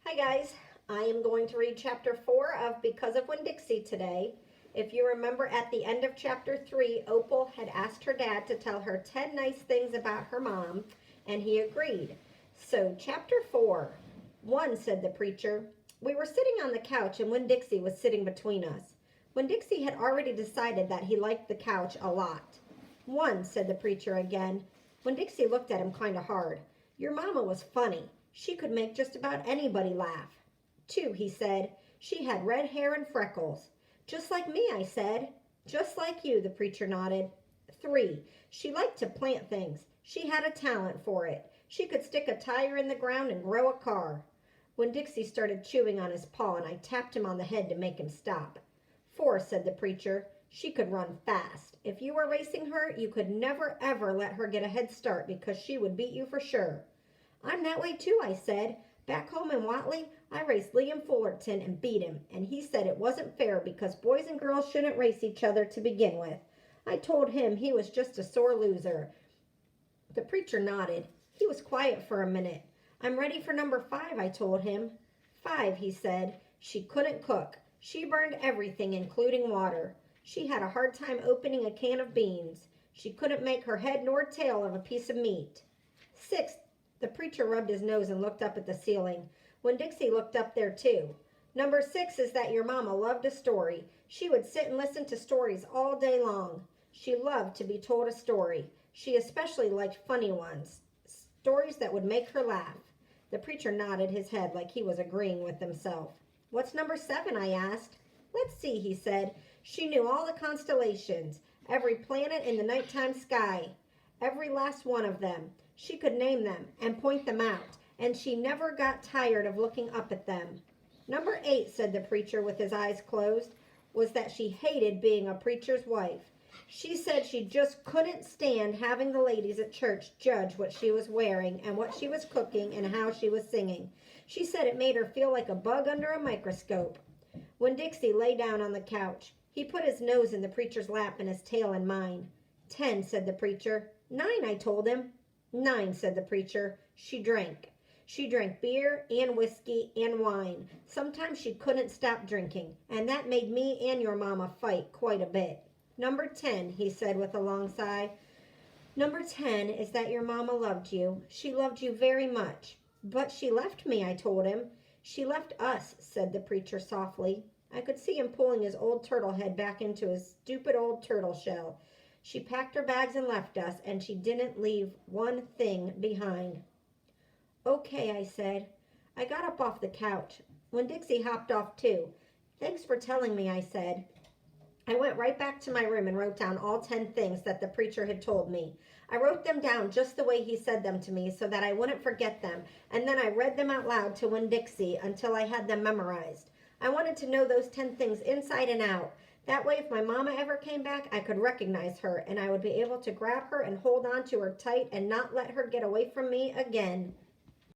Hi guys, I am going to read chapter 4 of Because of Winn Dixie today. If you remember at the end of chapter 3, Opal had asked her dad to tell her 10 nice things about her mom, and he agreed. So chapter 4, 1, said the preacher. We were sitting on the couch and Winn Dixie was sitting between us. Winn Dixie had already decided that he liked the couch a lot. 1, said the preacher again. Winn Dixie looked at him kind of hard. Your mama was funny. She could make just about anybody laugh. 2, he said. She had red hair and freckles. Just like me, I said. Just like you, the preacher nodded. 3, she liked to plant things. She had a talent for it. She could stick a tire in the ground and grow a car. When Dixie started chewing on his paw and I tapped him on the head to make him stop. 4, said the preacher. She could run fast. If you were racing her, you could never ever let her get a head start because she would beat you for sure. I'm that way too, I said. Back home in Watley, I raced Liam Fullerton and beat him, and he said it wasn't fair because boys and girls shouldn't race each other to begin with. I told him he was just a sore loser. The preacher nodded. He was quiet for a minute. I'm ready for number 5, I told him. 5, he said. She couldn't cook. She burned everything, including water. She had a hard time opening a can of beans. She couldn't make her head nor tail of a piece of meat. 6, the preacher rubbed his nose and looked up at the ceiling. When Dixie looked up there too. Number 6 is that your mama loved a story. She would sit and listen to stories all day long. She loved to be told a story. She especially liked funny ones. Stories that would make her laugh. The preacher nodded his head like he was agreeing with himself. What's number 7, I asked. Let's see, he said. She knew all the constellations, every planet in the nighttime sky, every last one of them. She could name them and point them out, and she never got tired of looking up at them. Number 8, said the preacher with his eyes closed, was that she hated being a preacher's wife. She said she just couldn't stand having the ladies at church judge what she was wearing and what she was cooking and how she was singing. She said it made her feel like a bug under a microscope. When Dixie lay down on the couch, he put his nose in the preacher's lap and his tail in mine. 10, said the preacher. 9, I told him. 9, said the preacher. She drank. She drank beer and whiskey and wine. Sometimes she couldn't stop drinking, and that made me and your mama fight quite a bit. Number 10, he said with a long sigh. Number 10 is that your mama loved you. She loved you very much. But she left me, I told him. She left us, said the preacher softly. I could see him pulling his old turtle head back into his stupid old turtle shell. She packed her bags and left us, and she didn't leave one thing behind. Okay, I said. I got up off the couch. When Dixie hopped off too. Thanks for telling me, I said. I went right back to my room and wrote down all 10 things that the preacher had told me. I wrote them down just the way he said them to me so that I wouldn't forget them, and then I read them out loud to Winn Dixie until I had them memorized. I wanted to know those 10 things inside and out. That way, if my mama ever came back, I could recognize her, and I would be able to grab her and hold on to her tight and not let her get away from me again.